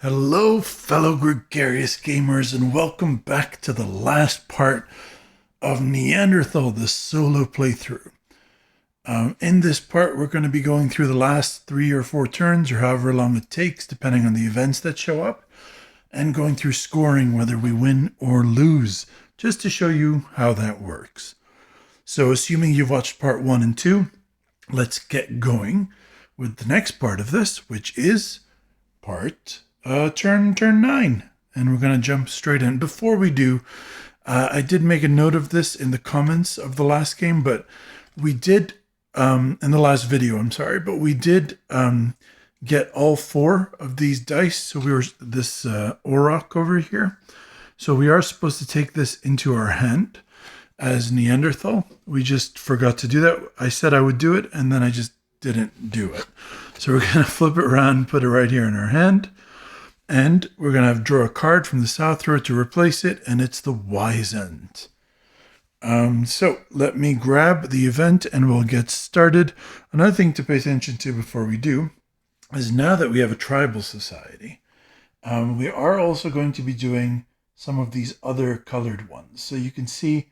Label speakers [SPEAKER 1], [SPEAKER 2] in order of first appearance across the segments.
[SPEAKER 1] Hello, fellow gregarious gamers, and welcome back to the last part of Neanderthal, the solo playthrough. In this part, we're going to be going through the last 3 or 4 turns, or however long it takes, depending on the events that show up, and going through scoring whether we win or lose, just to show you how that works. So, assuming you've watched part 1 and 2, let's get going with the next part of this, which is turn 9, and we're going to jump straight in. Before we do, I did make a note of this in the comments of the last game, but we did in the last video, I'm sorry, but we did get all 4 of these dice. So we were this auroch over here, so we are supposed to take this into our hand as Neanderthal. We just forgot to do that. I said I would do it, and then I just didn't do it. So we're going to flip it around, put it right here in our hand. And we're going to draw a card from the south row to replace it, and it's the wise end. So let me grab the event and we'll get started. Another thing to pay attention to before we do is now that we have a tribal society, we are also going to be doing some of these other colored ones. So you can see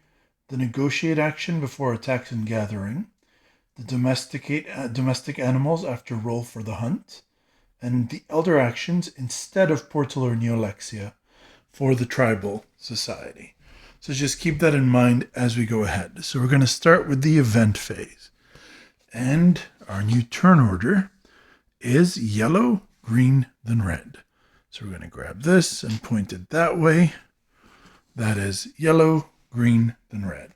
[SPEAKER 1] the negotiate action before attacks and gathering, the domestic animals after roll for the hunt, and the elder actions instead of portal or neolexia for the tribal society. So just keep that in mind as we go ahead. So we're going to start with the event phase. And our new turn order is yellow, green, then red. So we're going to grab this and point it that way. That is yellow, green, then red.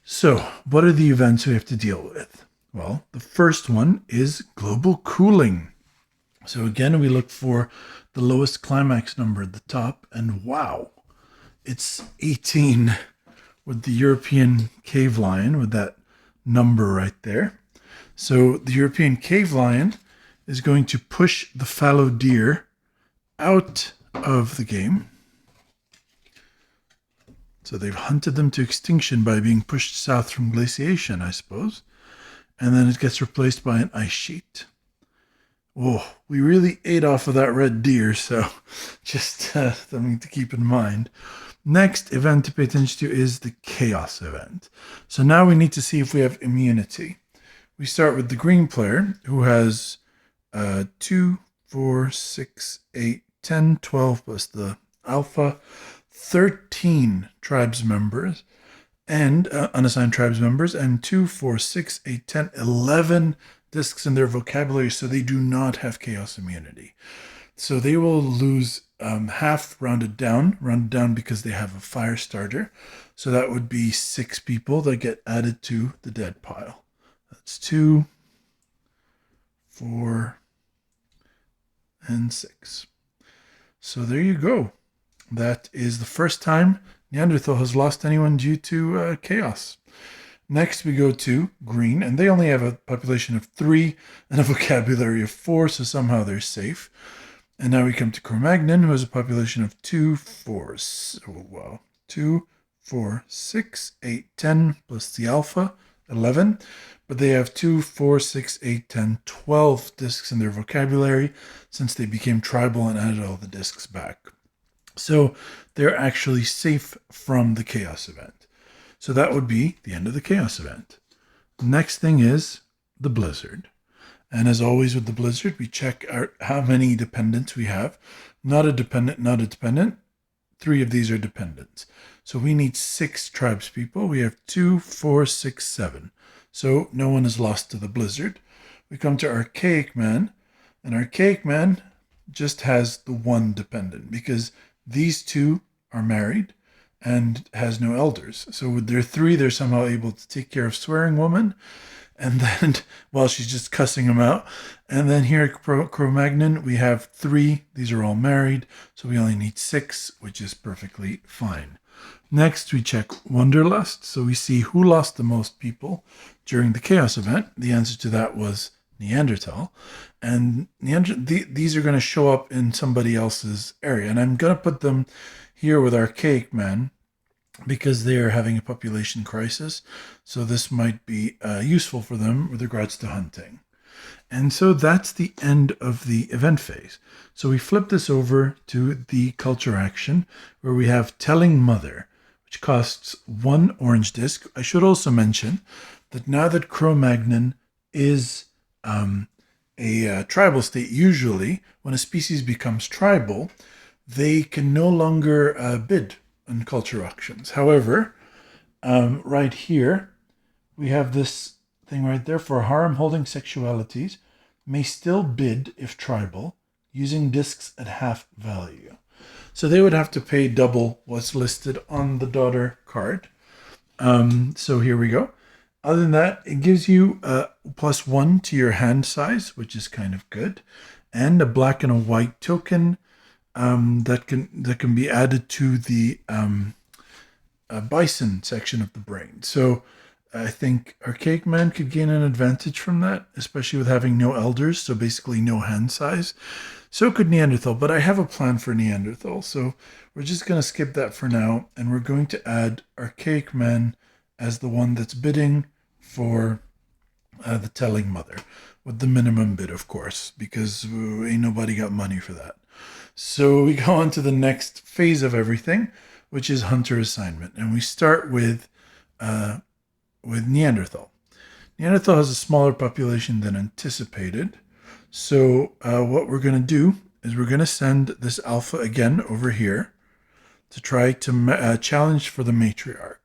[SPEAKER 1] So what are the events we have to deal with? Well, the first one is global cooling. So again, we look for the lowest climax number at the top, and wow, it's 18 with the European cave lion with that number right there. So the European cave lion is going to push the fallow deer out of the game. So they've hunted them to extinction by being pushed south from glaciation, I suppose. And then it gets replaced by an ice sheet. Oh, we really ate off of that red deer, so just something to keep in mind. Next event to pay attention to is the chaos event. So now we need to see if we have immunity. We start with the green player, who has 2, 4, 6, 8, 10, 12 plus the alpha, 13 tribes members, and unassigned tribes members, and 2, 4, 6, 8, 10, 11 discs in their vocabulary, so they do not have chaos immunity. So they will lose half rounded down because they have a fire starter. So that would be 6 people that get added to the dead pile. That's 2, 4, and 6. So there you go. That is the first time Neanderthal has lost anyone due to chaos. Next, we go to green, and they only have a population of 3 and a vocabulary of 4, so somehow they're safe. And now we come to Cro-Magnon, who has a population of 2, 4, 6, 8, 10, plus the alpha, 11. But they have 2, 4, 6, 8, 10, 12 discs in their vocabulary since they became tribal and added all the discs back. So they're actually safe from the chaos event. So that would be the end of the chaos event. The next thing is the blizzard. And as always with the blizzard, we check out how many dependents we have. Not a dependent, not a dependent. 3 of these are dependents. So we need 6 tribes people. We have 2, 4, 6, 7. So no one is lost to the blizzard. We come to Archaic Man. And Archaic Man just has the 1 dependent because these 2 are married and has no elders. So with their 3, they're somehow able to take care of Swearing Woman, and then, well, she's just cussing them out. And then here at Cro-Magnon, we have 3. These are all married, so we only need 6, which is perfectly fine. Next, we check Wanderlust, so we see who lost the most people during the chaos event. The answer to that was Neanderthal. And these are going to show up in somebody else's area, and I'm going to put them here with Archaic Man because they are having a population crisis. So this might be useful for them with regards to hunting. And so that's the end of the event phase. So we flip this over to the culture action where we have Telling Mother, which costs 1 orange disc. I should also mention that now that Cro-Magnon is a tribal state, usually when a species becomes tribal, they can no longer bid on culture auctions. However, right here, we have this thing right there for harem holding sexualities may still bid if tribal using discs at half value. So they would have to pay double what's listed on the daughter card. So here we go. Other than that, it gives you +1 to your hand size, which is kind of good, and a black and a white token that can be added to the bison section of the brain. So I think Archaic Man could gain an advantage from that, especially with having no elders, so basically no hand size. So could Neanderthal, but I have a plan for Neanderthal, so we're just going to skip that for now, and we're going to add Archaic Man as the one that's bidding for the Telling Mother, with the minimum bid, of course, because ain't nobody got money for that. So we go on to the next phase of everything, which is Hunter Assignment, and we start with Neanderthal. Neanderthal has a smaller population than anticipated. So what we're going to do is we're going to send this alpha again over here to try to challenge for the matriarch.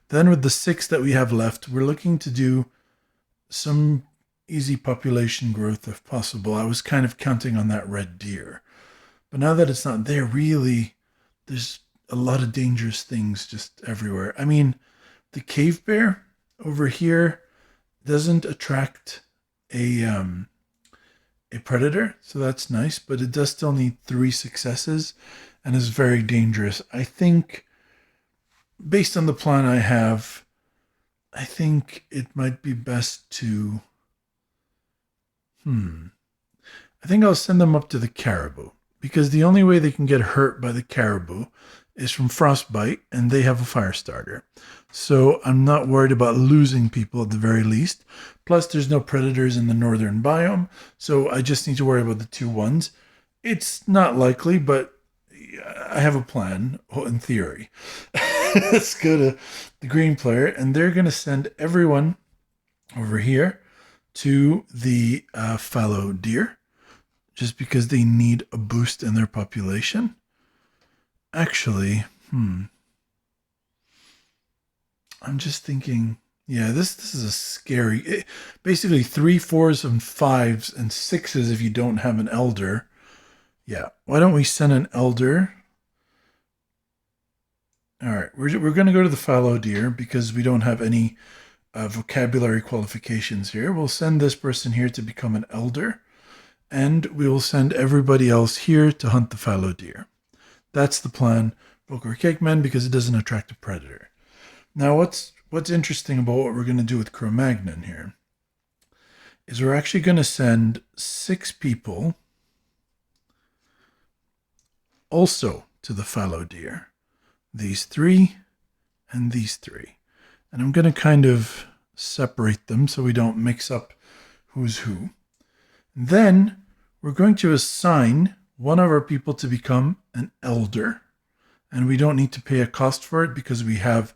[SPEAKER 1] Then with the 6 that we have left, we're looking to do some easy population growth if possible. I was kind of counting on that red deer. But now that it's not there, really, there's a lot of dangerous things just everywhere. I mean, the cave bear over here doesn't attract a predator, so that's nice, but it does still need 3 successes and is very dangerous. I think, based on the plan I have, I think it might be best to... I think I'll send them up to the caribou, because the only way they can get hurt by the caribou is from frostbite, and they have a fire starter. So I'm not worried about losing people at the very least. Plus, there's no predators in the northern biome, so I just need to worry about the 2 ones. It's not likely, but I have a plan, in theory. Let's go to the green player, and they're going to send everyone over here to the fallow deer, just because they need a boost in their population. Actually, I'm just thinking, yeah, this is a scary... basically 3 4s and 5s and 6s if you don't have an elder. Yeah, why don't we send an elder? All right, we're going to go to the fallow deer because we don't have any vocabulary qualifications here. We'll send this person here to become an elder, and we will send everybody else here to hunt the fallow deer. That's the plan. Vocal Archaic Man, because it doesn't attract a predator. Now, what's interesting about what we're going to do with Cro-Magnon here is we're actually going to send 6 people also to the fallow deer. These 3 and these 3. And I'm going to kind of separate them so we don't mix up who's who. Then we're going to assign one of our people to become an elder. And we don't need to pay a cost for it because we have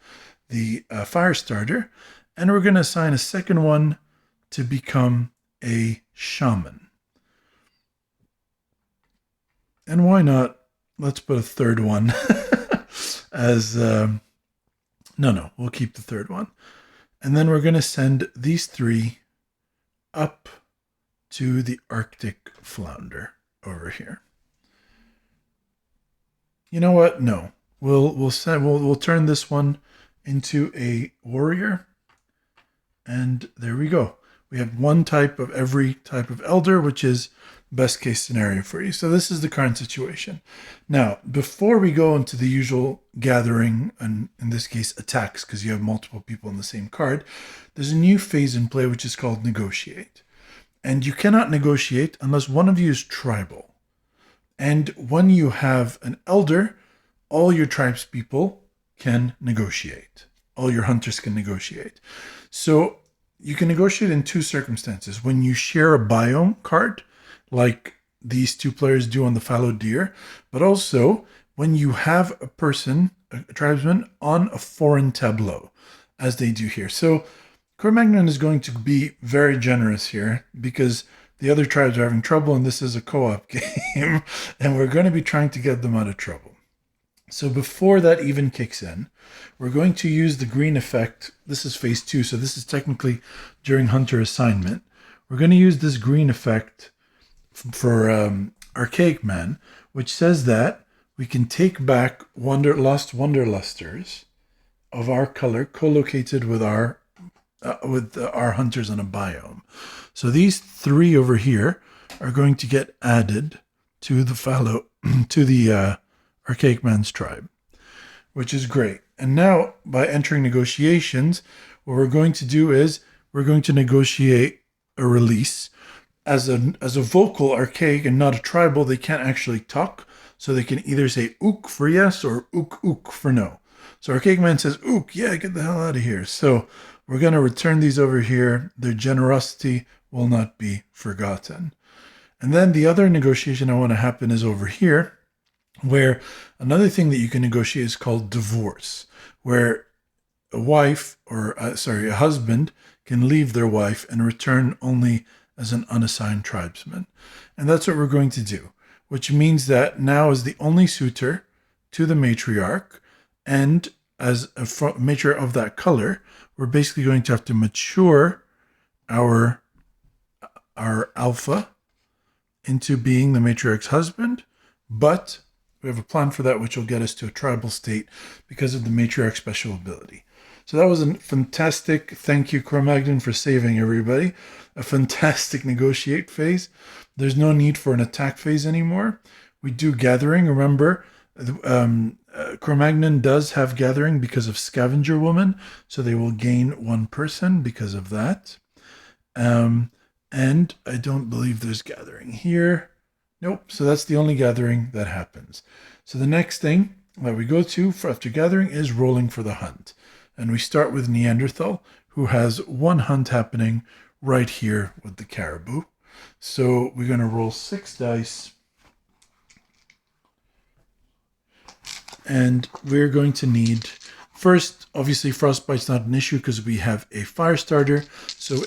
[SPEAKER 1] the fire starter. And we're going to assign a second one to become a shaman. And why not? Let's put a third one as... No, we'll keep the third one. And then we're going to send these 3 up to the Arctic flounder over here. You know what? No. We'll turn this one into a warrior. And there we go. We have 1 type of every type of elder, which is best case scenario for you. So this is the current situation. Now, before we go into the usual gathering, and in this case attacks, because you have multiple people on the same card, there's a new phase in play which is called negotiate. And you cannot negotiate unless one of you is tribal. And when you have an elder, all your tribes people can negotiate. All your hunters can negotiate. So you can negotiate in two circumstances. When you share a biome card, like these two players do on the fallow deer, but also when you have a person, a tribesman, on a foreign tableau, as they do here. So Cro-Magnon is going to be very generous here because the other tribes are having trouble and this is a co-op game and we're going to be trying to get them out of trouble. So before that even kicks in, we're going to use the green effect. This is phase 2, so this is technically during Hunter assignment. We're going to use this green effect for Archaic Man, which says that we can take back lost Wanderlusters of our color co-located with our hunters on a biome. So these 3 over here are going to get added to the fallow to the Archaic Man's tribe, which is great. And now by entering negotiations, what we're going to do is we're going to negotiate a release. As a vocal archaic and not a tribal, they can't actually talk, so they can either say ook for yes or ook for no. So Archaic Man says ook, yeah, get the hell out of here. So we're going to return these over here. Their generosity will not be forgotten. And then the other negotiation I want to happen is over here, where another thing that you can negotiate is called divorce, where a wife or a husband can leave their wife and return only as an unassigned tribesman. And that's what we're going to do, which means that now as the only suitor to the matriarch and as a matriarch of that color, we're basically going to have to mature our alpha into being the matriarch's husband, but we have a plan for that, which will get us to a tribal state because of the matriarch special ability. So that was a fantastic, thank you, Cro-Magnon, for saving everybody. A fantastic negotiate phase. There's no need for an attack phase anymore. We do gathering. Remember, Cro-Magnon does have gathering because of Scavenger Woman, so they will gain 1 person because of that. And I don't believe there's gathering here. Nope, so that's the only gathering that happens. So the next thing that we go to for after gathering is rolling for the hunt. And we start with Neanderthal, who has 1 hunt happening right here with the caribou. So we're going to roll 6 dice. And we're going to need, first, obviously Frostbite's not an issue because we have a fire starter.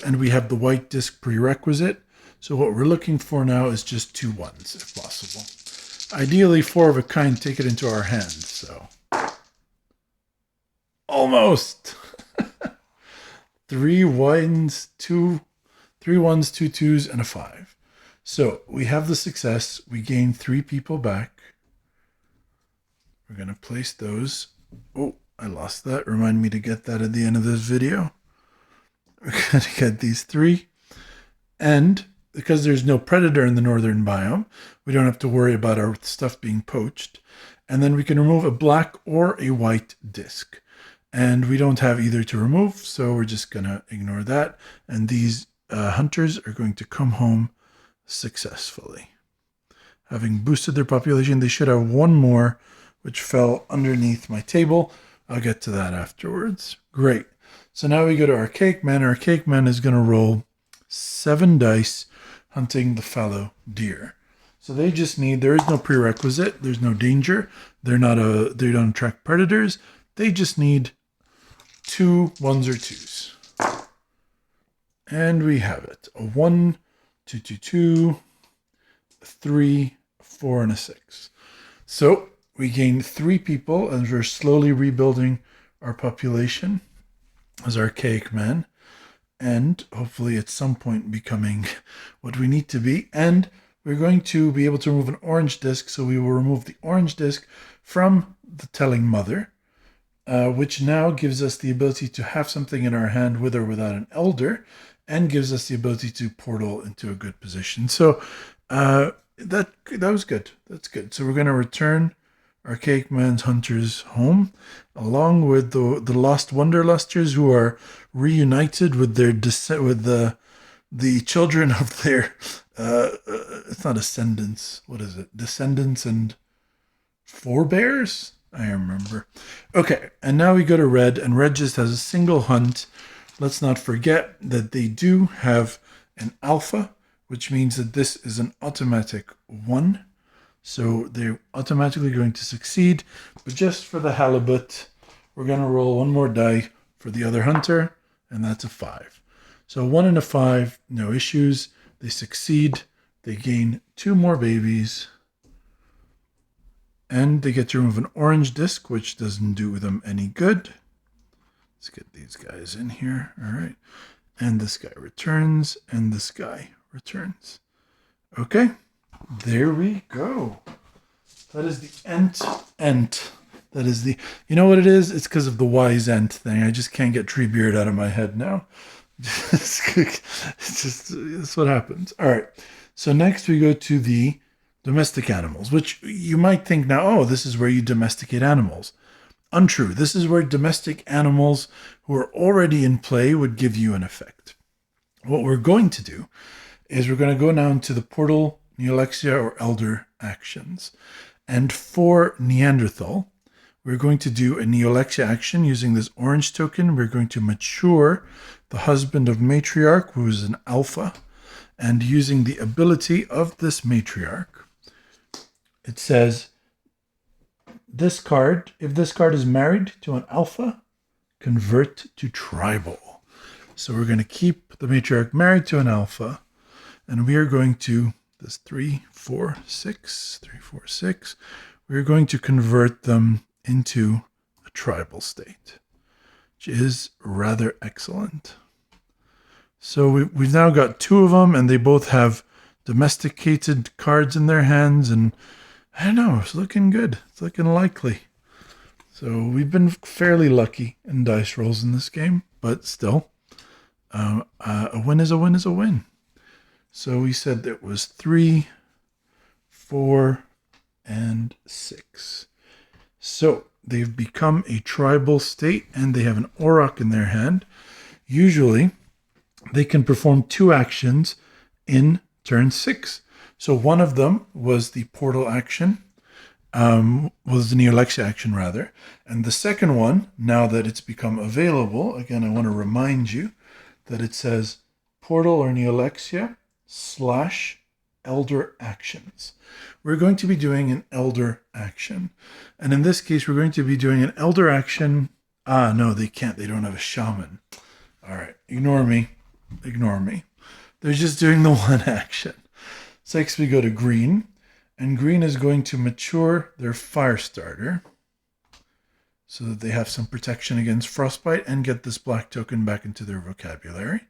[SPEAKER 1] And we have the white disc prerequisite. So what we're looking for now is just 2 1s, if possible. Ideally, 4 of a kind, take it into our hands. So almost 3 1s, 2 2s, and a 5. So we have the success. We gain 3 people back. We're going to place those. Oh, I lost that. Remind me to get that at the end of this video. We're going to get these 3. And because there's no predator in the northern biome, we don't have to worry about our stuff being poached. And then we can remove a black or a white disc. And we don't have either to remove, so we're just going to ignore that. And these hunters are going to come home successfully. Having boosted their population, they should have 1 more, which fell underneath my table. I'll get to that afterwards. Great. So now we go to Archaic Man. Archaic Man is going to roll 7 dice hunting the fallow deer. So they just need, there is no prerequisite, there's no danger, they don't attract predators, they just need 2 1s or 2s. And we have it. A 1, 2, 2, 2, 3, 4, and a 6. So we gain 3 people as we're slowly rebuilding our population as Archaic Man. And hopefully at some point becoming what we need to be. And we're going to be able to remove an orange disc, so we will remove the orange disc from the telling mother, which now gives us the ability to have something in our hand with or without an elder, and gives us the ability to portal into a good position. So that was good. That's good. So we're going to return Archaic Man's hunters home, along with the lost Wanderlusters, who are reunited with their the children of their it's not ascendants. What is it? Descendants and forebears? I remember. Okay, and now we go to Red, and Red just has a single hunt let's not forget that they do have an alpha, which means that this is an automatic 1. So they're automatically going to succeed. But just for the halibut, we're going to roll one more die for the other hunter, and that's a 5. So 1 and a 5, no issues. They succeed. They gain 2 more babies. And they get to remove an orange disc, which doesn't do them any good. Let's get these guys in here. All right. And this guy returns, and this guy returns. Okay. There we go. That is the ent. That is the... You know what it is? It's because of the wise ent thing. I just can't get Treebeard out of my head now. It's what happens. All right. So next we go to the domestic animals, which you might think now, oh, this is where you domesticate animals. Untrue. This is where domestic animals who are already in play would give you an effect. What we're going to do is we're going to go now into the portal, Neolexia, or elder actions. And for Neanderthal, we're going to do a Neolexia action using this orange token. We're going to mature the husband of matriarch, who is an alpha, and using the ability of this matriarch, it says this card, if this card is married to an alpha, convert to tribal. So we're going to keep the matriarch married to an alpha, and we are going to, this 3, 4, 6, 3, 4, 6, we're going to convert them into a tribal state, which is rather excellent. So we've now got 2 of them, and they both have domesticated cards in their hands, and I don't know, it's looking good. It's looking likely. So we've been fairly lucky in dice rolls in this game, but still, a win is a win is a win. So we said it was 3, 4, and 6. So they've become a tribal state, and they have an auroch in their hand. Usually, they can perform 2 actions in turn 6. So one of them was the portal action, was the Neolexia action rather. And the second one, now that it's become available, again, I want to remind you that it says portal or Neolexia / elder actions. We're going to be doing an elder action. And in this case, we're going to be doing an elder action. No, they can't. They don't have a shaman. All right. Ignore me. Ignore me. They're just doing the one action. So next we go to green, and green is going to mature their fire starter so that they have some protection against frostbite and get this black token back into their vocabulary.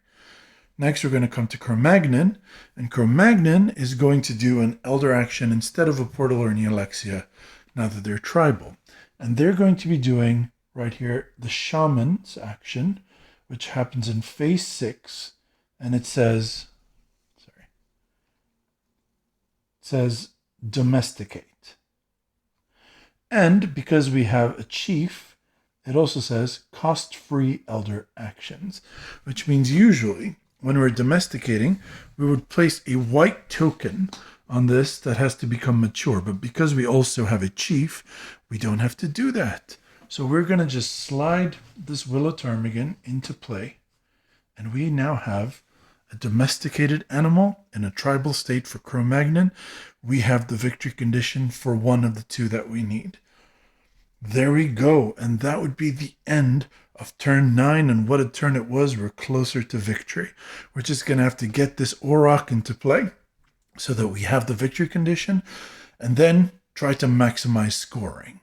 [SPEAKER 1] Next we're going to come to Cro-Magnon, and Cro-Magnon is going to do an elder action instead of a portal or Neolexia now that they're tribal. And they're going to be doing right here the shaman's action, which happens in phase 6, and it says domesticate. And because we have a chief, it also says cost-free elder actions, which means usually when we're domesticating, we would place a white token on this that has to become mature. But because we also have a chief, we don't have to do that. So we're going to just slide this Willow Ptarmigan into play, and we now have a domesticated animal in a tribal state for Cro-Magnon. We have the victory condition for one of the 2 that we need. There we go. And that would be the end of turn 9. And what a turn it was. We're closer to victory. We're just going to have to get this auroch into play so that we have the victory condition, and then try to maximize scoring.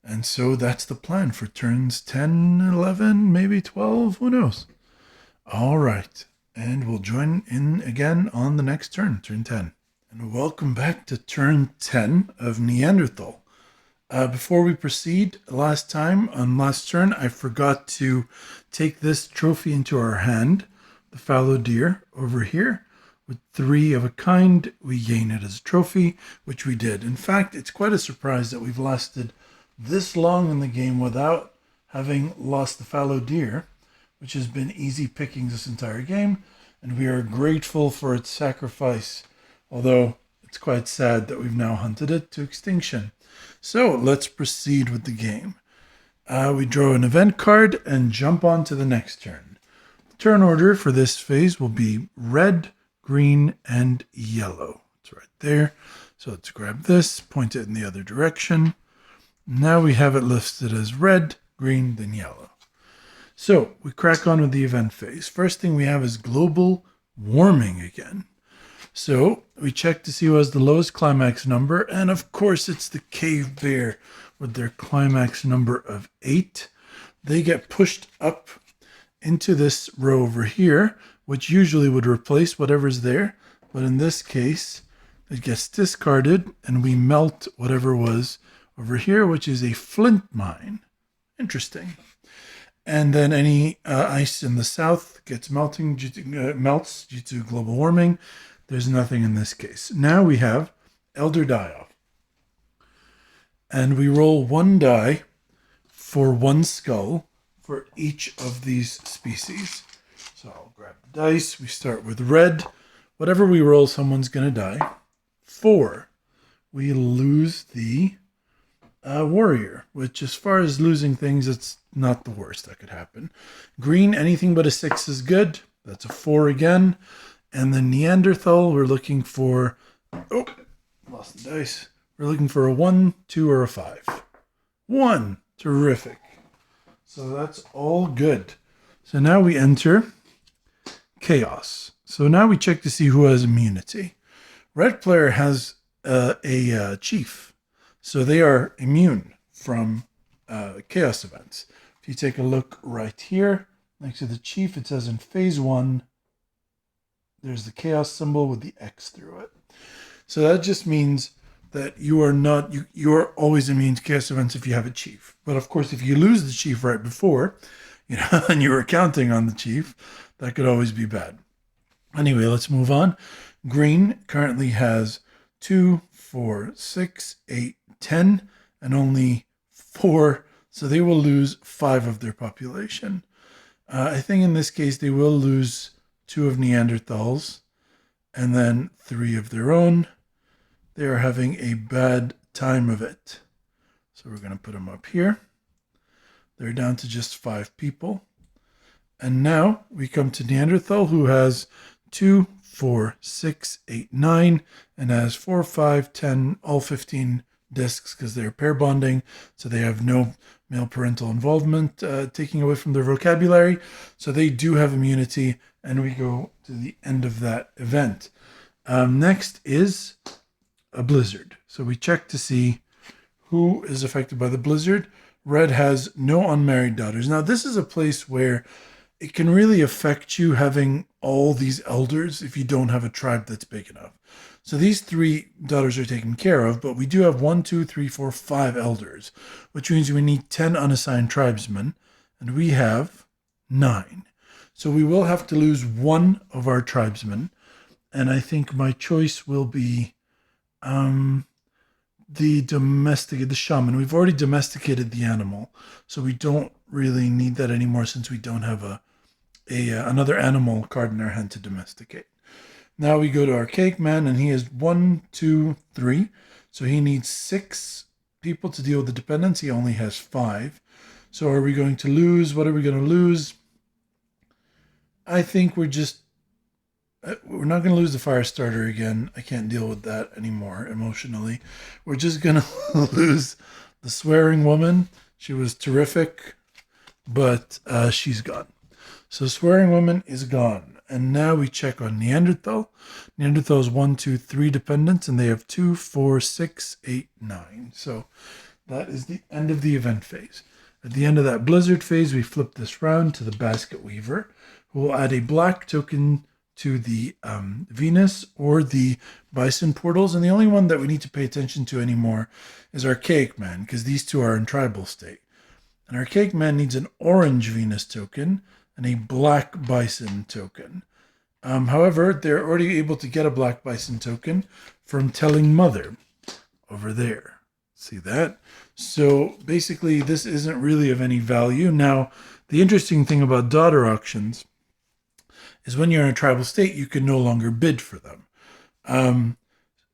[SPEAKER 1] And so that's the plan for turns 10, 11, maybe 12. Who knows? All right. And we'll join in again on the next turn, turn 10. And welcome back to turn 10 of Neanderthal. Before we proceed, last time, on last turn, I forgot to take this trophy into our hand, the fallow deer over here. With 3 of a kind, we gain it as a trophy, which we did. In fact, it's quite a surprise that we've lasted this long in the game without having lost the fallow deer, which has been easy pickings this entire game, and we are grateful for its sacrifice, although it's quite sad that we've now hunted it to extinction. So let's proceed with the game. We draw an event card and jump on to the next turn. turn order for this phase will be red, green, and yellow. It's right there. So let's grab this, point it in the other direction. Now we have it listed as red, green, then yellow. So we crack on with the event phase. First thing we have is global warming again. So we check to see who has the lowest climax number. And of course, it's the cave bear with their climax number of 8. They get pushed up into this row over here, which usually would replace whatever's there. But in this case, it gets discarded and we melt whatever was over here, which is a flint mine. Interesting. And then any ice in the south gets melts due to global warming. There's nothing in this case. Now we have Elder Die-Off. And we roll 1 die for 1 skull for each of these species. So I'll grab the dice. We start with red. Whatever we roll, someone's going to die. 4. We lose the warrior, which as far as losing things, it's not the worst that could happen. Green, anything but a 6 is good. That's a 4 again. And the Neanderthal, we're looking for... Oh, lost the dice. We're looking for a 1, 2, or a 5. 1. Terrific. So that's all good. So now we enter chaos. So now we check to see who has immunity. Red player has a chief. So they are immune from chaos events. If you take a look right here, next to the chief, it says in phase 1, there's the chaos symbol with the X through it. So that just means that you are always immune to chaos events if you have a chief. But of course, if you lose the chief right before, and you were counting on the chief, that could always be bad. Anyway, let's move on. Green currently has 2, 4, 6, 8, 10, and only 4. So they will lose 5 of their population. I think in this case, they will lose 2 of Neanderthals and then 3 of their own. They are having a bad time of it. So we're going to put them up here. They're down to just 5 people. And now we come to Neanderthal, who has 2, 4, 6, 8, 9, and has 4, 5, 10, all 15 discs because they're pair bonding. So they have no male parental involvement taking away from their vocabulary. So they do have immunity, and we go to the end of that event. Next is a blizzard. So we check to see who is affected by the blizzard. Red has no unmarried daughters. Now, this is a place where it can really affect you having all these elders if you don't have a tribe that's big enough. So these 3 daughters are taken care of, but we do have 1, 2, 3, 4, 5 elders, which means we need 10 unassigned tribesmen, and we have 9. So we will have to lose 1 of our tribesmen, and I think my choice will be the shaman. We've already domesticated the animal, so we don't really need that anymore since we don't have another animal card in our hand to domesticate. Now we go to Archaic Man, and he has 1, 2, 3. So he needs 6 people to deal with the dependence. He only has 5. So are we going to lose? What are we going to lose? I think we're not going to lose the fire starter again. I can't deal with that anymore emotionally. We're just going to lose the swearing woman. She was terrific, but she's gone. So swearing woman is gone. And now we check on Neanderthal. Neanderthal is 1, 2, 3 dependents, and they have 2, 4, 6, 8, 9. So that is the end of the event phase. At the end of that blizzard phase, we flip this round to the basket weaver, who will add a black token to the Venus or the Bison portals. And the only one that we need to pay attention to anymore is Archaic Man, because these 2 are in tribal state. An Archaic Man needs an orange Venus token and a black Bison token. However, they're already able to get a black Bison token from telling Mother over there. See that? So basically, this isn't really of any value. Now, the interesting thing about daughter auctions is when you're in a tribal state, you can no longer bid for them.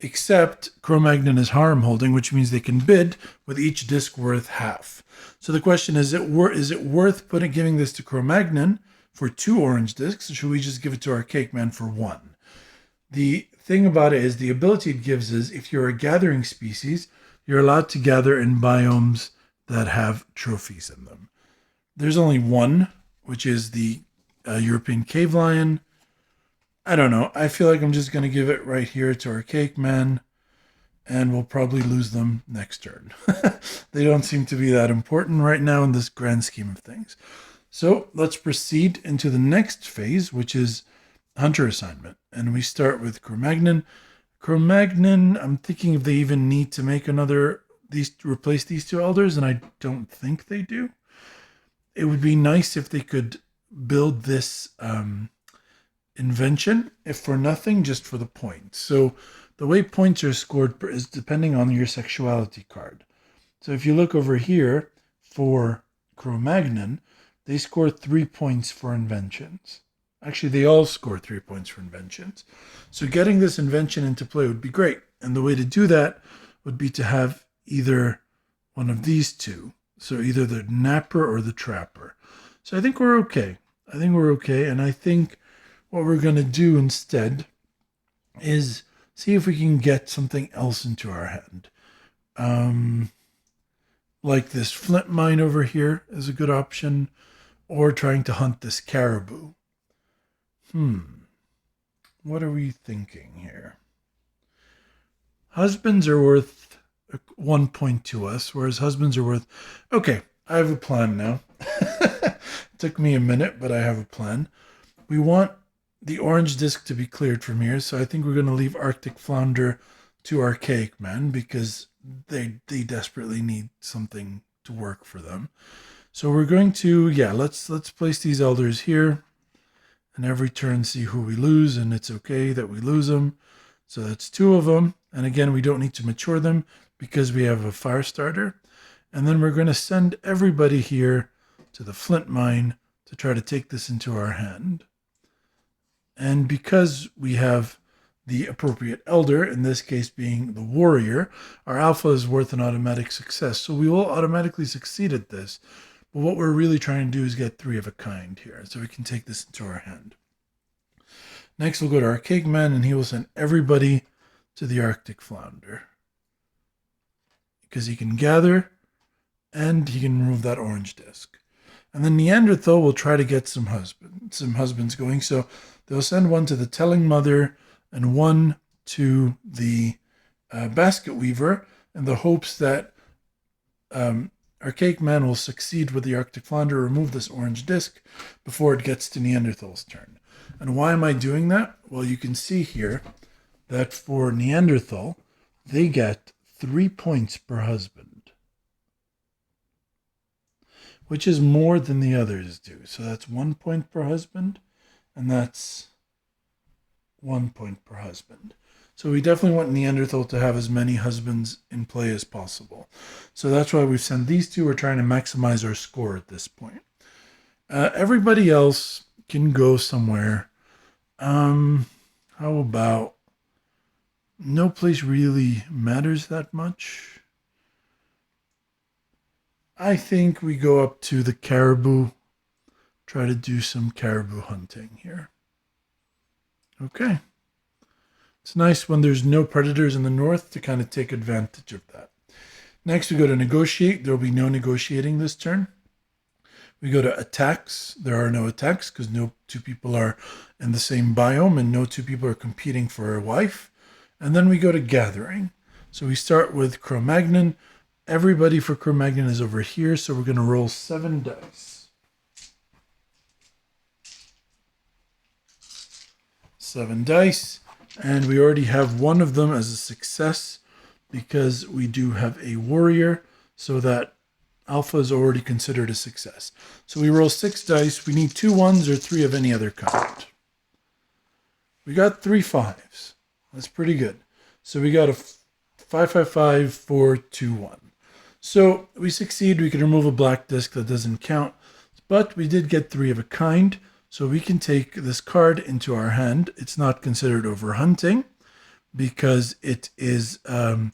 [SPEAKER 1] Except Cro-Magnon is harem holding, which means they can bid with each disc worth half. So the question is it worth giving this to Cro-Magnon, for 2 orange discs, or should we just give it to our cake man for 1? The thing about it is the ability it gives is if you're a gathering species, you're allowed to gather in biomes that have trophies in them. There's only one, which is the European cave lion. I don't know. I feel like I'm just going to give it right here to our cake man, and we'll probably lose them next turn. They don't seem to be that important right now in this grand scheme of things. So let's proceed into the next phase, which is hunter assignment. And we start with Cro-Magnon. Cro-Magnon, I'm thinking if they even need to make replace these 2 elders, and I don't think they do. It would be nice if they could build this invention, if for nothing, just for the points. So the way points are scored is depending on your sexuality card. So if you look over here for Cro-Magnon, they score 3 points for inventions. Actually, they all score 3 points for inventions. So getting this invention into play would be great. And the way to do that would be to have either one of these 2. So either the napper or the trapper. So I think we're okay. And I think what we're going to do instead is see if we can get something else into our hand. Like this flint mine over here is a good option, or trying to hunt this caribou. What are we thinking here? Husbands are worth 1 point to us, whereas husbands are worth... Okay, I have a plan now. It took me a minute, but I have a plan. We want the orange disc to be cleared from here, so I think we're going to leave Arctic Flounder to our cake man, because they desperately need something to work for them. So we're going to, let's place these elders here, and every turn see who we lose, and it's okay that we lose them. So that's 2 of them, and again, we don't need to mature them because we have a fire starter. And then we're going to send everybody here to the flint mine to try to take this into our hand. And because we have the appropriate elder, in this case being the warrior, our alpha is worth an automatic success. So we will automatically succeed at this. But what we're really trying to do is get 3 of a kind here, so we can take this into our hand. Next, we'll go to our cake man, and he will send everybody to the Arctic Flounder, because he can gather and he can remove that orange disc. And then Neanderthal will try to get some husbands going. So they'll send 1 to the Telling Mother and 1 to the Basket Weaver, in the hopes that our cake man will succeed with the Arctic Flounder, remove this orange disc before it gets to Neanderthal's turn. And why am I doing that? Well, you can see here that for Neanderthal, they get 3 points per husband, which is more than the others do. So that's 1 point per husband, and that's 1 point per husband. So we definitely want Neanderthal to have as many husbands in play as possible. So that's why we've sent these 2. We're trying to maximize our score at this point. Everybody else can go somewhere. How about... No place really matters that much. I think we go up to the caribou, try to do some caribou hunting here. Okay. It's nice when there's no predators in the north to kind of take advantage of that. Next, we go to negotiate. There will be no negotiating this turn. We go to attacks. There are no attacks because no 2 people are in the same biome and no 2 people are competing for a wife. And then we go to gathering. So we start with Cro-Magnon. Everybody for Cro-Magnon is over here, so we're going to roll 7 dice. 7 dice, and we already have 1 of them as a success because we do have a warrior, so that alpha is already considered a success. So we roll 6 dice. We need 2 1s or 3 of any other kind. We got 3 5s. That's pretty good. So we got a 5 5 5 4 2 1. So we succeed. We can remove a black disc that doesn't count, but we did get 3 of a kind. So we can take this card into our hand. It's not considered overhunting because it is a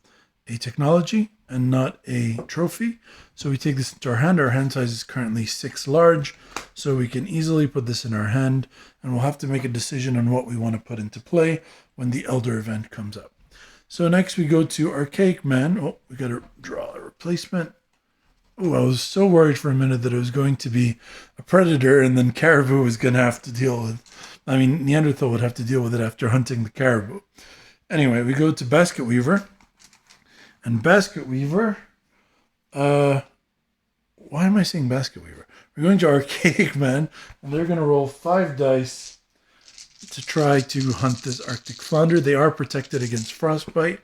[SPEAKER 1] technology, and not a trophy. So we take this into our hand. Our hand size is currently 6 large, so we can easily put this in our hand, and we'll have to make a decision on what we want to put into play when the Elder event comes up. So next we go to Archaic Man. Oh, we got to draw a replacement. Oh, I was so worried for a minute that it was going to be a predator and then caribou was going to have to deal with, Neanderthal would have to deal with it after hunting the caribou. Anyway, we go to Basket Weaver. And Basket Weaver, why am I saying Basket Weaver? We're going to Archaic Man, and they're going to roll 5 dice to try to hunt this Arctic flounder. They are protected against frostbite.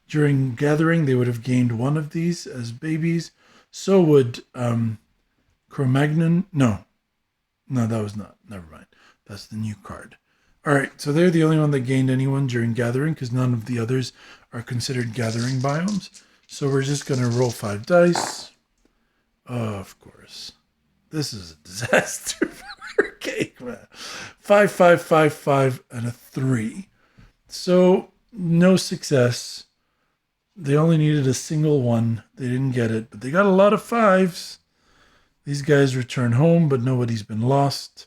[SPEAKER 1] During gathering, they would have gained 1 of these as babies. So would Cro-Magnon. No, that was not. Never mind. That's the new card. All right, so they're the only one that gained anyone during gathering because none of the others are considered gathering biomes. So we're just going to roll 5 dice. Oh, of course. This is a disaster for Archaic Man. 5, 5, 5, 5, and a 3. So no success. They only needed a single one. They didn't get it, but they got a lot of 5s. These guys return home, but nobody's been lost.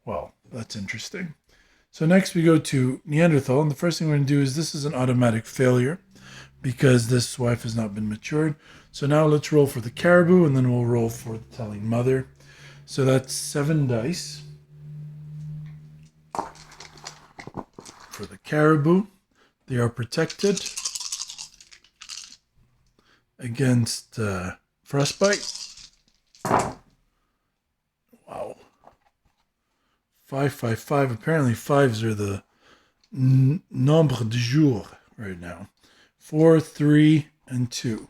[SPEAKER 1] Well, that's interesting. So next we go to Neanderthal, and the first thing we're going to do is this is an automatic failure because this wife has not been matured. So now let's roll for the caribou, and then we'll roll for the telling mother. So that's 7 dice for the caribou. They are protected against frostbite. Wow. 5, 5, 5. Apparently 5s are the nombre de jour right now. 4, 3, and 2.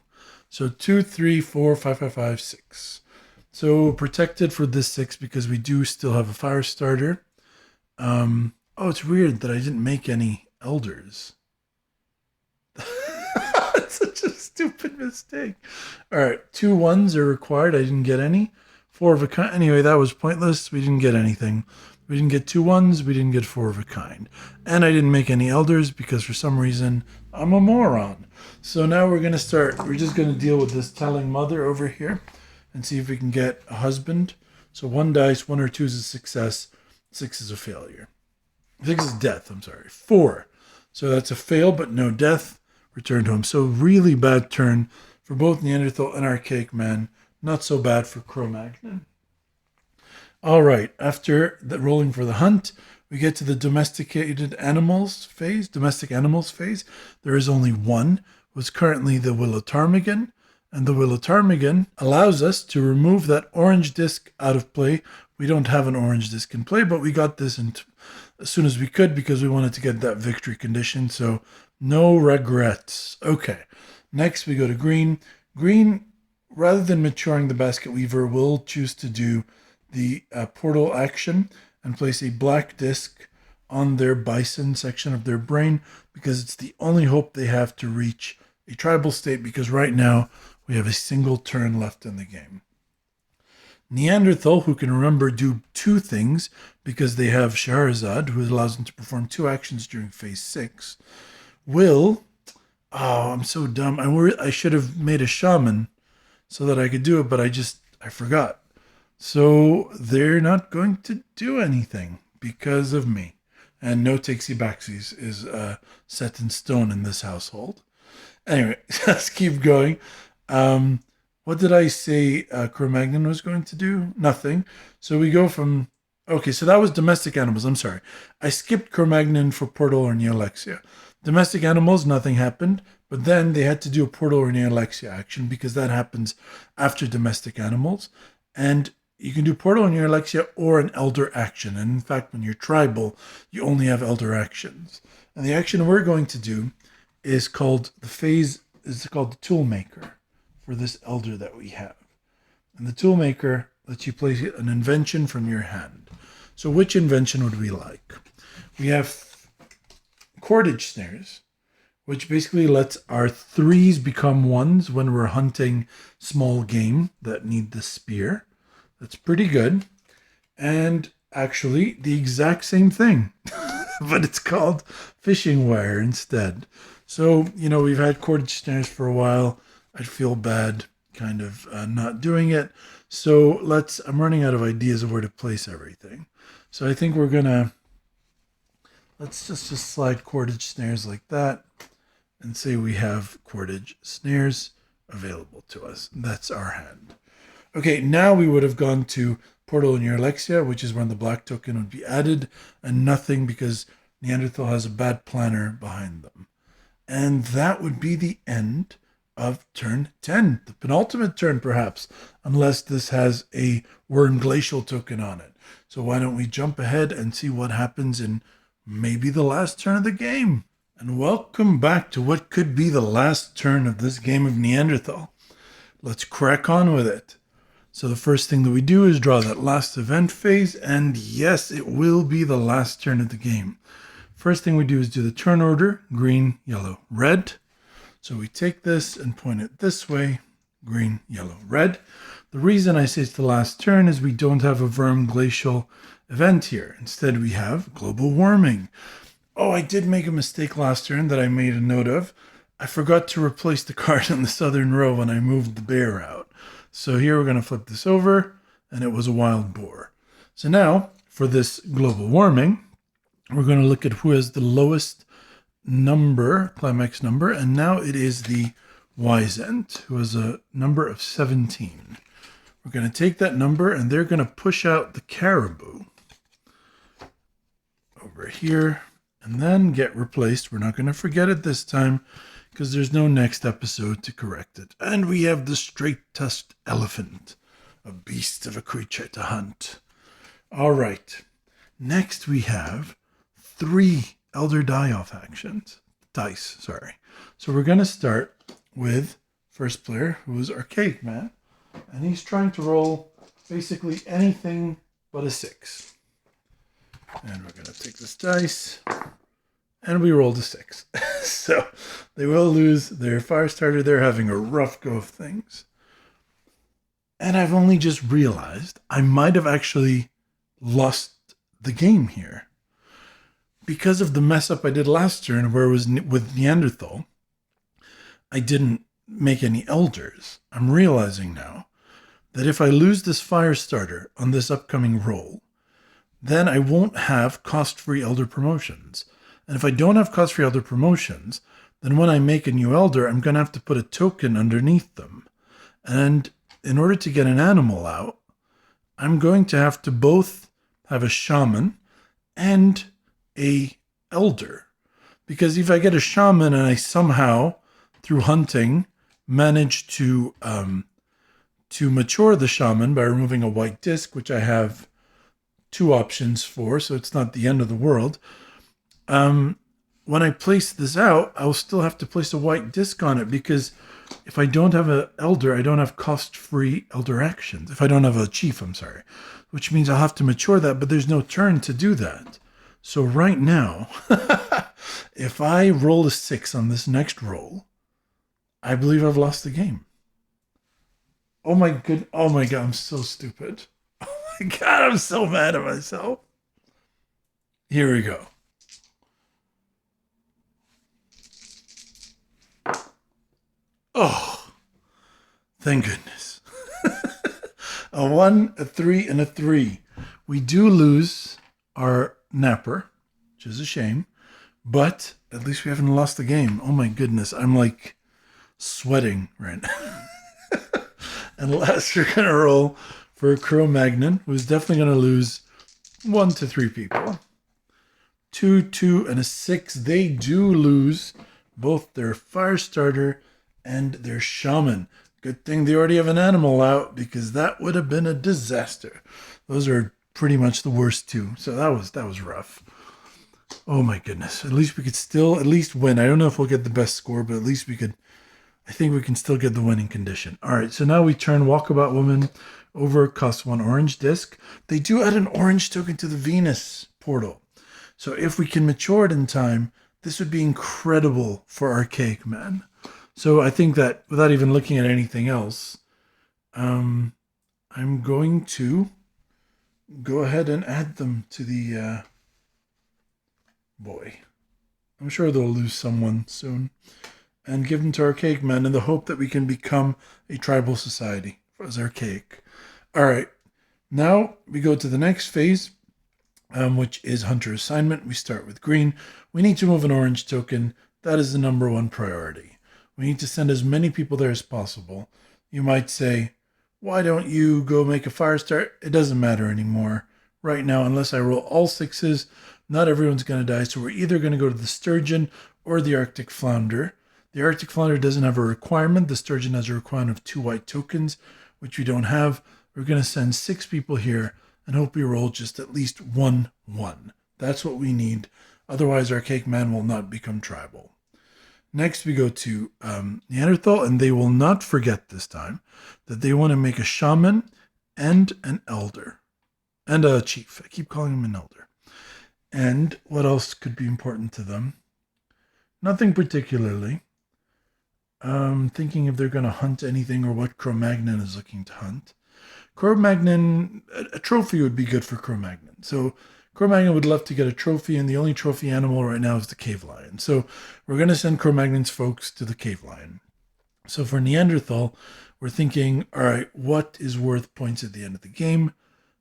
[SPEAKER 1] So 2, 3, 4, 5, 5, 5, 6. So protected for this 6 because we do still have a fire starter. Oh, it's weird that I didn't make any elders. That's such a stupid mistake. All right, 2 1s are required. I didn't get any. 4 of a kind. Anyway, that was pointless. We didn't get anything. We didn't get 2 1s. We didn't get 4 of a kind. And I didn't make any elders because for some reason I'm a moron. So now we're going to start. We're just going to deal with this telling mother over here and see if we can get a husband. So 1 dice, 1 or 2 is a success. 6 is a failure. 6 is death, I'm sorry. 4. So that's a fail, but no death. Returned home. So really bad turn for both Neanderthal and Archaic Man. Not so bad for Cro-Magnon. All right. After the rolling for the hunt, we get to the domestic animals phase. There is only 1. Was currently the Willow Ptarmigan. And the Willow Ptarmigan allows us to remove that orange disc out of play. We don't have an orange disc in play, but we got this as soon as we could because we wanted to get that victory condition. So no regrets. Okay. Next we go to green. Green, rather than maturing the Basket Weaver, will choose to do the portal action and place a black disc on their bison section of their brain because it's the only hope they have to reach a tribal state because right now we have a single turn left in the game. Neanderthal, who can remember, do 2 things because they have Scheherazade, who allows them to perform 2 actions during phase 6, will... Oh, I'm so dumb. I should have made a shaman so that I could do it, but I forgot. So they're not going to do anything because of me. And no takesy backsies is set in stone in this household. Anyway, let's keep going. What did I say Cro-Magnon was going to do? Nothing. So we go from... Okay, so that was domestic animals. I'm sorry. I skipped Cro-Magnon for Portal or Neolexia. Domestic animals, nothing happened. But then they had to do a Portal or Neolexia action because that happens after domestic animals. And you can do Portal or Neolexia or an Elder action. And in fact, when you're tribal, you only have Elder actions. And the action we're going to do is called the Toolmaker for this Elder that we have. And the Toolmaker lets you place an invention from your hand. So which invention would we like? We have Cordage Snares, which basically lets our 3s become 1s when we're hunting small game that need the spear. That's pretty good. And actually the exact same thing, but it's called fishing wire instead. So, we've had Cordage Snares for a while. I'd feel bad kind of not doing it. So I'm running out of ideas of where to place everything. So I think we're gonna, let's just slide cordage snares like that and say we have cordage snares available to us. That's our hand. Okay, now we would have gone to Portal in your Alexia, which is when the black token would be added, and nothing because Neanderthal has a bad planner behind them. And that would be the end of turn 10, the penultimate turn perhaps, unless this has a worm glacial token on it. So why don't we jump ahead and see what happens in maybe the last turn of the game? And welcome back to what could be the last turn of this game of Neanderthal. Let's crack on with it. So the first thing that we do is draw that last event phase, and yes, it will be the last turn of the game. First thing we do is do the turn order, green, yellow, red. So we take this and point it this way, green, yellow, red. The reason I say it's the last turn is we don't have a worm glacial event here. Instead, we have global warming. Oh, I did make a mistake last turn that I made a note of. I forgot to replace the card in the southern row when I moved the bear out. So here we're going to flip this over, and it was a wild boar. So now, for this global warming, we're going to look at who has the lowest number, climax number, and now it is the Wyzant, who has a number of 17. We're going to take that number, and they're going to push out the caribou over here, and then get replaced. We're not going to forget it this time, because there's no next episode to correct it. And we have the straight-tusked elephant, a beast of a creature to hunt. All right. Next we have 3 elder die-off actions. Dice. So we're going to start with first player, who is Archaic Man. And he's trying to roll basically anything but a 6. And we're going to take this dice. And we rolled a 6. So they will lose their fire starter. They're having a rough go of things. And I've only just realized I might have actually lost the game here. Because of the mess up I did last turn where it was with Neanderthal, I didn't make any elders. I'm realizing now that if I lose this fire starter on this upcoming roll, then I won't have cost-free elder promotions. And if I don't have cost-free elder promotions, then when I make a new elder, I'm going to have to put a token underneath them. And in order to get an animal out, I'm going to have to both have a shaman and a elder. Because if I get a shaman and I somehow, through hunting, manage to mature the shaman by removing a white disc, which I have 2 options for, so it's not the end of the world. When I place this out, I'll still have to place a white disc on it because if I don't have an elder, I don't have cost-free elder actions. If I don't have a chief, which means I'll have to mature that, but there's no turn to do that. So right now, if I roll a 6 on this next roll, I believe I've lost the game. Oh my God, I'm so stupid. Oh my God, I'm so mad at myself. Here we go. Oh, thank goodness. A 1, a 3, and a 3. We do lose our napper, which is a shame, but at least we haven't lost the game. Oh my goodness, I'm like sweating right now. And last we're going to roll for Cro-Magnon, who's definitely going to lose 1 to 3 people. 2, 2, and a 6. They do lose both their fire starter and their shaman. Good thing they already have an animal out because that would have been a disaster. Those are pretty much the worst 2. So that was rough. Oh my goodness. At least we could still win. I don't know if we'll get the best score, but at least I think we can still get the winning condition. All right, so now we turn Walkabout Woman over, costs 1 orange disc. They do add an orange token to the Venus portal. So if we can mature it in time, this would be incredible for Archaic Man. So I think that without even looking at anything else, I'm going to go ahead and add them to the boy. I'm sure they'll lose someone soon. and give them to Archaic Men in the hope that we can become a tribal society as Archaic. All right, now we go to the next phase, which is Hunter Assignment. We start with green. We need to move an orange token. That is the number one priority. We need to send as many people there as possible. You might say, why don't you go make a fire start? It doesn't matter anymore. Right now, unless I roll all sixes, not everyone's going to die. So we're either going to go to the sturgeon or the Arctic flounder. The Arctic flounder doesn't have a requirement. The sturgeon has a requirement of 2 white tokens, which we don't have. We're going to send 6 people here and hope we roll just at least 1 1. That's what we need. Otherwise, Archaic Man will not become tribal. Next, we go to Neanderthal, and they will not forget this time that they want to make a shaman and an elder. And a chief. I keep calling him an elder. And what else could be important to them? Nothing particularly. Thinking if they're going to hunt anything or what Cro-Magnon is looking to hunt. Cro-Magnon, a trophy would be good for Cro-Magnon. So Cro-Magnon would love to get a trophy, and the only trophy animal right now is the cave lion. So we're going to send Cro-Magnon's folks to the cave lion. So for Neanderthal, we're thinking, all right, what is worth points at the end of the game?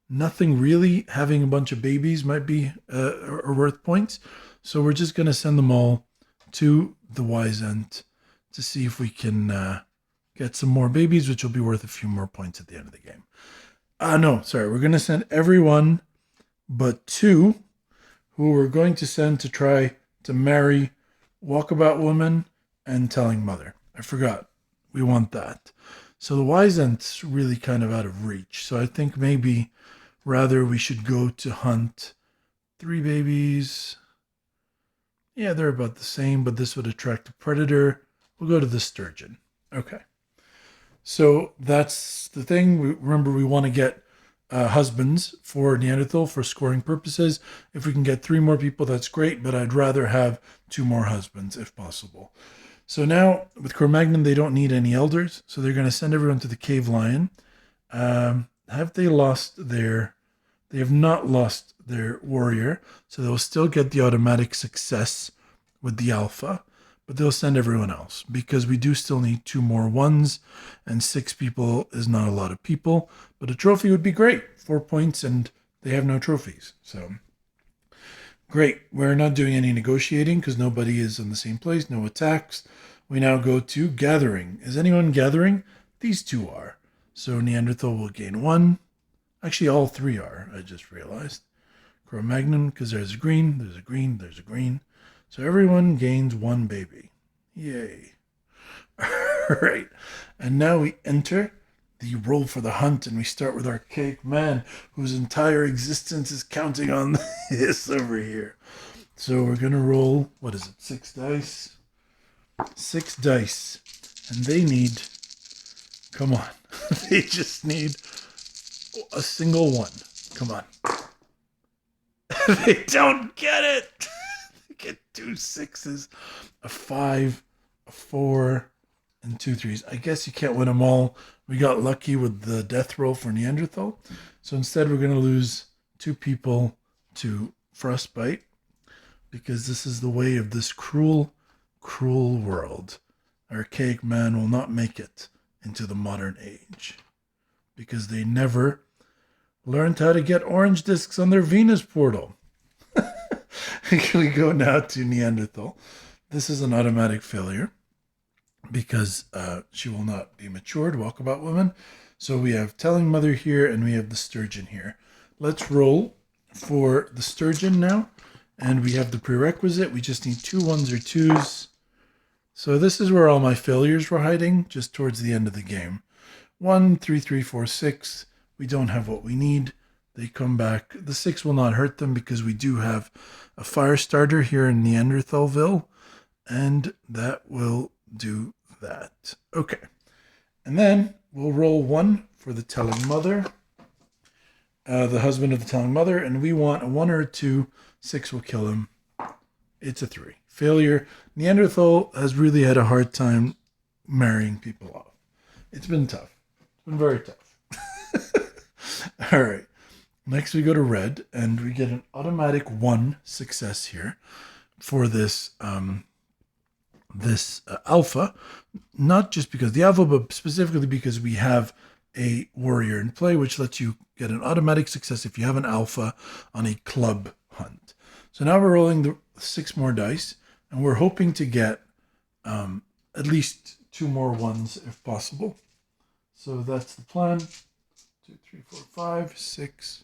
[SPEAKER 1] Nothing really. Having a bunch of babies might be are worth points. So we're just going to send them all to the Wise Ent to see if we can get some more babies, which will be worth a few more points at the end of the game. We're going to send everyone but 2 who we're going to send to try to marry Walkabout Woman and Telling Mother. I forgot. We want that. So the Wise Ent's really kind of out of reach. So I think maybe rather we should go to hunt 3 babies. Yeah, they're about the same, but this would attract a predator. We'll go to the sturgeon. Okay. So that's the thing. Remember, we want to get husbands for Neanderthal for scoring purposes. If we can get 3 more people, that's great, but I'd rather have 2 more husbands if possible. So now with Cro-Magnon, they don't need any elders, so they're going to send everyone to the cave lion. Have they lost their... They have not lost their warrior, so they'll still get the automatic success with the alpha, but they'll send everyone else because we do still need 2 more 1s, and 6 people is not a lot of people, but a trophy would be great. 4 points, and they have no trophies. So great. We're not doing any negotiating because nobody is in the same place. No attacks. We now go to gathering. Is anyone gathering? These 2 are. So Neanderthal will gain 1. Actually, all 3 are, I just realized. Cro-Magnon, because there's a green, there's a green, there's a green. So everyone gains 1 baby. Yay. All right. And now we enter the roll for the hunt, and we start with Archaic Man, whose entire existence is counting on this over here. So we're going to roll, 6 dice? 6 dice. And they need, come on, they just need a single 1. Come on. They don't get it. They get 2 6s, a 5, a 4, and 2 3s. I guess you can't win them all. We got lucky with the death roll for Neanderthal. So instead we're going to lose 2 people to frostbite because this is the way of this cruel, cruel world. Archaic Man will not make it into the modern age because they never learned how to get orange discs on their Venus portal. We go now to Neanderthal. This is an automatic failure because she will not be matured, Walkabout Woman. So we have Telling Mother here and we have the sturgeon here. Let's roll for the sturgeon now. And we have the prerequisite. We just need 2 1s or 2s. So this is where all my failures were hiding, just towards the end of the game. 1, 3, 3, 4, 6. We don't have what we need. They come back. The 6 will not hurt them because we do have a fire starter here in Neanderthalville. And that will do that. Okay. And then we'll roll 1 for the Telling Mother. The husband of the Telling Mother. And we want a 1 or a 2. 6 will kill him. It's a 3. Failure. Neanderthal has really had a hard time marrying people off. It's been tough. It's been very tough. All right. Next we go to red, and we get an automatic 1 success here for this this alpha, not just because the alpha, but specifically because we have a warrior in play, which lets you get an automatic success if you have an alpha on a club hunt. So now we're rolling the 6 more dice, and we're hoping to get at least 2 more ones if possible. So that's the plan. 2, 3, 4, 5, 6.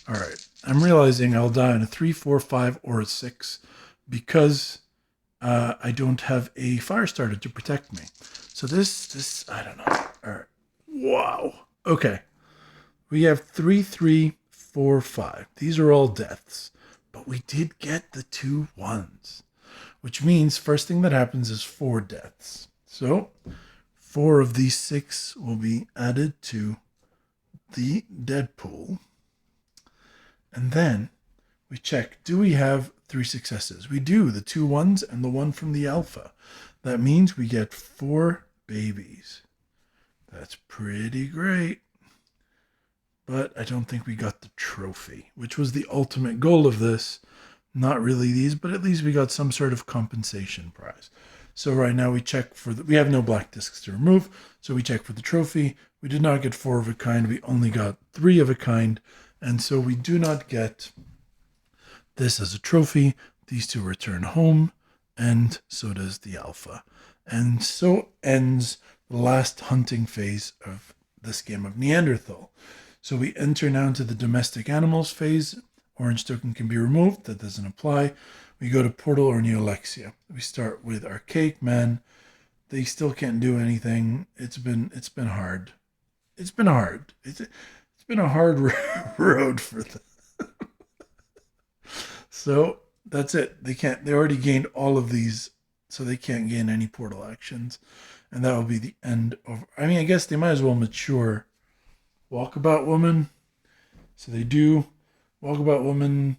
[SPEAKER 1] All right. I'm realizing I'll die on a 3, 4, 5, or a 6 because I don't have a fire starter to protect me. So this, I don't know. All right. Wow. Okay. We have 3, 3, 4, 5. These are all deaths, but we did get the 2 ones, which means first thing that happens is 4 deaths. So 4 of these 6 will be added to the dead pool. And then we check, do we have 3 successes? We do, the 2 ones and the 1 from the alpha. That means we get 4 babies. That's pretty great. But I don't think we got the trophy, which was the ultimate goal of this. Not really these, but at least we got some sort of compensation prize. So right now we check for we have no black discs to remove, so we check for the trophy. We did not get 4 of a kind, we only got 3 of a kind, and so we do not get this as a trophy. These 2 return home, and so does the alpha. And so ends the last hunting phase of this game of Neanderthal. So we enter now into the domestic animals phase. Orange token can be removed. That doesn't apply. We go to Portal or Neolexia. We start with Archaic Man. They still can't do anything. It's been hard. It's been hard. It's been a hard road for them. So that's it. They already gained all of these, so they can't gain any portal actions. And that will be the end of, I mean, I guess they might as well mature. Walkabout Woman. So they do. Walkabout Woman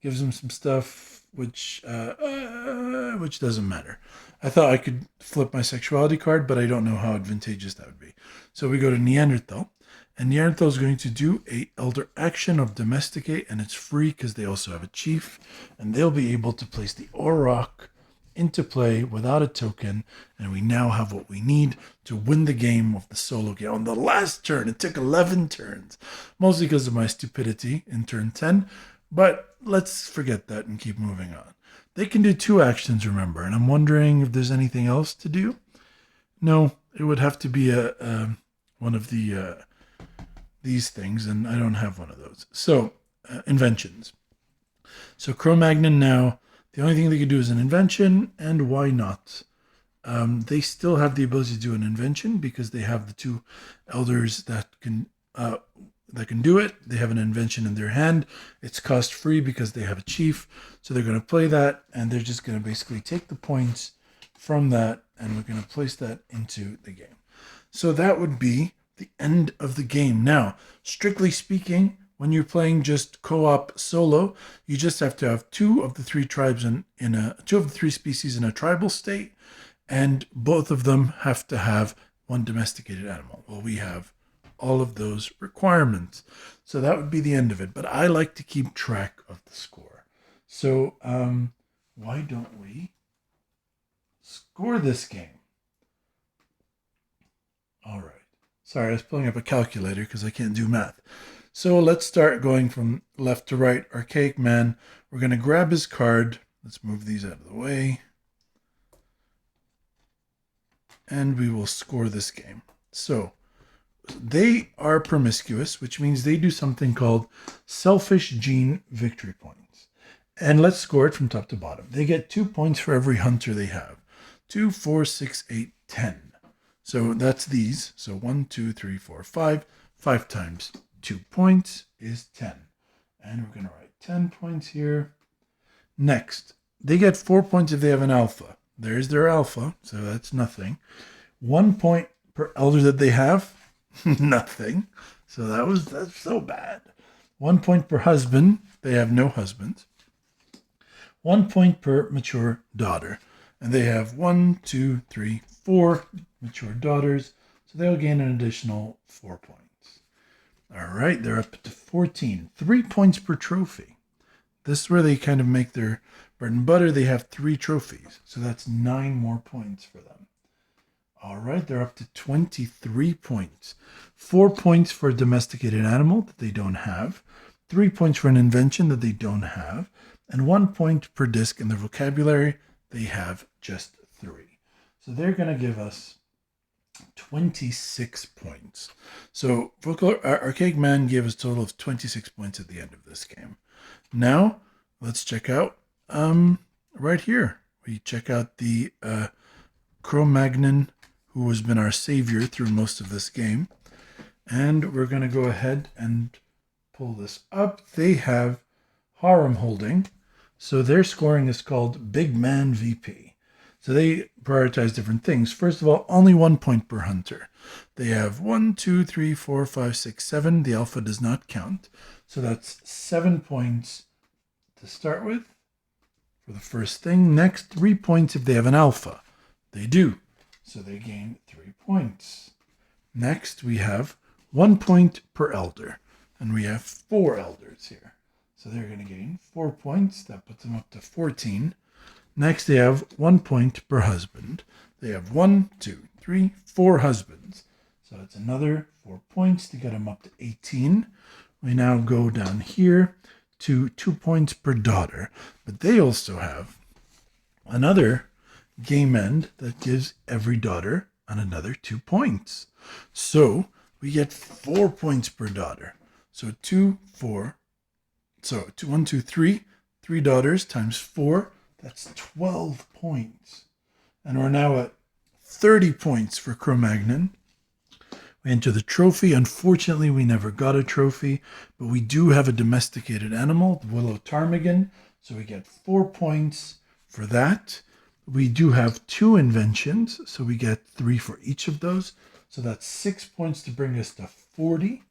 [SPEAKER 1] gives them some stuff, which doesn't matter. I thought I could flip my sexuality card, but I don't know how advantageous that would be. So we go to Neanderthal. And Neanderthal is going to do a elder action of domesticate, and it's free because they also have a chief, and they'll be able to place the Auroch into play without a token, and we now have what we need to win the game of the solo game. On the last turn, it took 11 turns, mostly because of my stupidity in turn 10, but let's forget that and keep moving on. They can do 2 actions, remember, and I'm wondering if there's anything else to do. No, it would have to be one of the these things, and I don't have one of those. So, inventions. So Cro-Magnon now, the only thing they can do is an invention, and why not? They still have the ability to do an invention because they have the 2 elders that can do it. They have an invention in their hand. It's cost free because they have a chief. So they're going to play that, and they're just going to basically take the points from that, and we're going to place that into the game. So that would be the end of the game. Now, strictly speaking, when you're playing just co-op solo, you just have to have 2 of the 3 tribes 2 of the 3 species in a tribal state, and both of them have to have 1 domesticated animal. Well, we have all of those requirements. So that would be the end of it. But I like to keep track of the score. So why don't we score this game? All right. Sorry, I was pulling up a calculator because I can't do math. So let's start going from left to right. Archaic Man. We're going to grab his card. Let's move these out of the way. And we will score this game. So they are promiscuous, which means they do something called selfish gene victory points. And let's score it from top to bottom. They get 2 points for every hunter they have. 2, 4, 6, 8, 10. So that's these. So 1, 2, 3, 4, 5. 5 times 2 points is 10. And we're going to write 10 points here. Next, they get 4 points if they have an alpha. There's their alpha, so that's nothing. 1 point per elder that they have. Nothing. So that's so bad. 1 point per husband. They have no husband. 1 point per mature daughter. And they have 1, 2, 3, 4 mature daughters. So they'll gain an additional 4 points. All right, they're up to 14. 3 points per trophy. This is where they kind of make their Bread and butter, they have 3 trophies. So that's 9 more points for them. All right, they're up to 23 points. 4 points for a domesticated animal that they don't have. 3 points for an invention that they don't have. And 1 point per disc in their vocabulary. They have just 3. So they're going to give us 26 points. So Archaic Man gave us a total of 26 points at the end of this game. Now, let's check out right here. We check out the Cro-Magnon, who has been our savior through most of this game. And we're going to go ahead and pull this up. They have harem holding. So their scoring is called Big Man VP. So they prioritize different things. First of all, only 1 point per hunter. They have 1, 2, 3, 4, 5, 6, 7. The alpha does not count. So that's 7 points to start with for the first thing. Next, 3 points if they have an alpha. They do. So they gain 3 points. Next, we have 1 point per elder. And we have 4 elders here. So they're going to gain 4 points. That puts them up to 14. Next, they have 1 point per husband. They have 1, 2, 3, 4 husbands. So that's another 4 points to get them up to 18. We now go down here to 2 points per daughter. But they also have another game end that gives every daughter another 2 points. So we get 4 points per daughter. So 2, 4. So 2, 1, 2, 3. 3 daughters times 4. That's 12 points. And we're now at 30 points for Cro-Magnon. We enter the trophy. Unfortunately, we never got a trophy, but we do have a domesticated animal, the Willow Ptarmigan. So we get 4 points for that. We do have 2 inventions, so we get 3 for each of those. So that's 6 points to bring us to 40.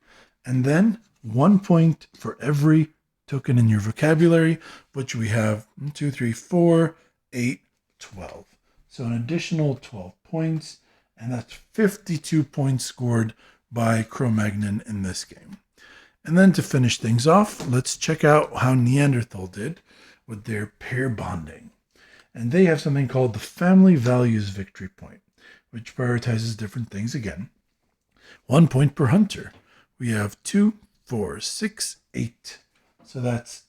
[SPEAKER 1] And then 1 point for every token in your vocabulary, which we have 1, 2, 3, 4, 8, 12. So an additional 12 points, and that's 52 points scored by Cro-Magnon in this game. And then to finish things off, let's check out how Neanderthal did with their pair bonding. And they have something called the Family Values Victory Point, which prioritizes different things again. 1 point per hunter. We have 2, 4, 6, 8. So that's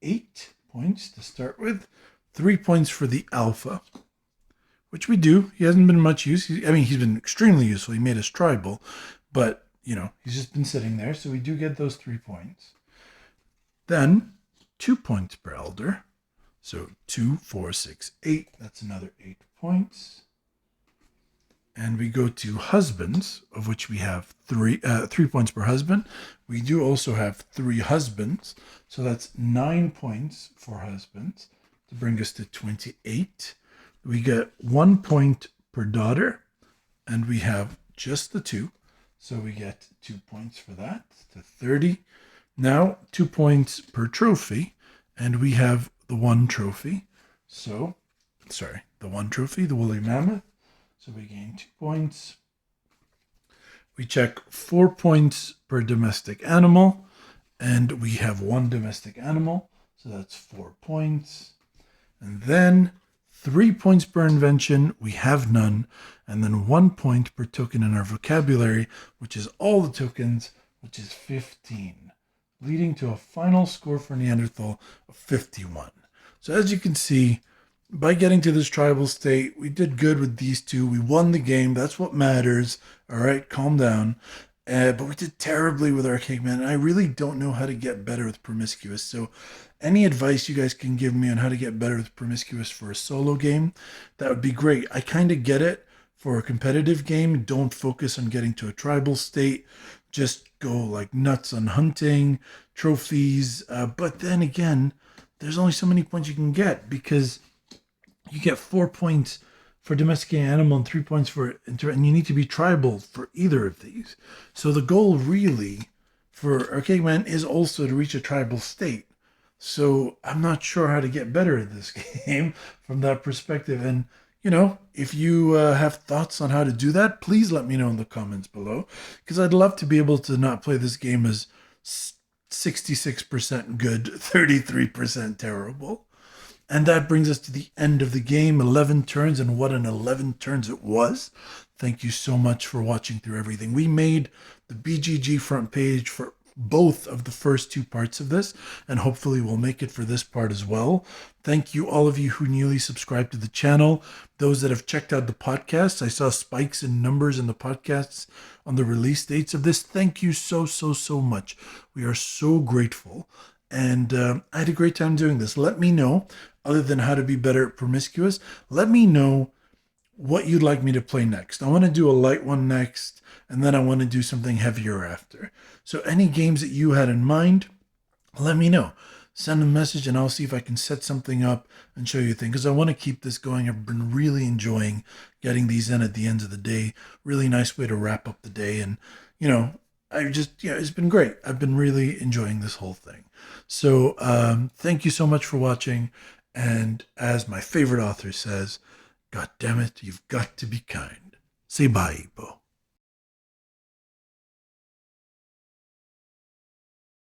[SPEAKER 1] 8 points to start with. 3 points for the alpha, which we do. He hasn't been much use. He's been extremely useful. He made us tribal, but, he's just been sitting there. So we do get those 3 points. Then 2 points per elder. So 2, 4, 6, 8. That's another 8 points. And we go to husbands, of which we have 3 points per husband. We do also have 3 husbands. So that's 9 points for husbands to bring us to 28. We get 1 point per daughter, and we have just the 2. So we get 2 points for that to 30. Now 2 points per trophy, and we have the 1 trophy. The 1 trophy, the woolly mammoth. So we gain 2 points. We check 4 points per domestic animal, and we have 1 domestic animal. So that's 4 points. And then 3 points per invention, we have none. And then 1 point per token in our vocabulary, which is all the tokens, which is 15, leading to a final score for Neanderthal of 51. So as you can see, by getting to this tribal state, we did good with these 2. We won the game. That's what matters. All right, calm down. But we did terribly with Archaic Man, and I really don't know how to get better with Promiscuous. So any advice you guys can give me on how to get better with Promiscuous for a solo game, that would be great. I kind of get it. For a competitive game, don't focus on getting to a tribal state. Just go like nuts on hunting, trophies. But then again, there's only so many points you can get because you get 4 points for domesticating animal and 3 points for and you need to be tribal for either of these. So the goal really for Archaic Man is also to reach a tribal state. So I'm not sure how to get better at this game from that perspective. And if you have thoughts on how to do that, please let me know in the comments below, because I'd love to be able to not play this game as 66% good, 33% terrible. And that brings us to the end of the game, 11 turns, and what an 11 turns it was. Thank you so much for watching through everything. We made the BGG front page for both of the first two parts of this, and hopefully we'll make it for this part as well. Thank you, all of you who newly subscribed to the channel, those that have checked out the podcasts. I saw spikes in numbers in the podcasts on the release dates of this. Thank you so, so, so much. We are so grateful. And I had a great time doing this. Let me know, other than how to be better at Promiscuous, let me know what you'd like me to play next. I want to do a light one next, and then I want to do something heavier after. So any games that you had in mind, let me know. Send a message and I'll see if I can set something up and show you things, because I want to keep this going. I've been really enjoying getting these in at the end of the day. Really nice way to wrap up the day. And, it's been great. I've been really enjoying this whole thing. So thank you so much for watching. And as my favorite author says, God damn it, you've got to be kind. Say bye, Ipo.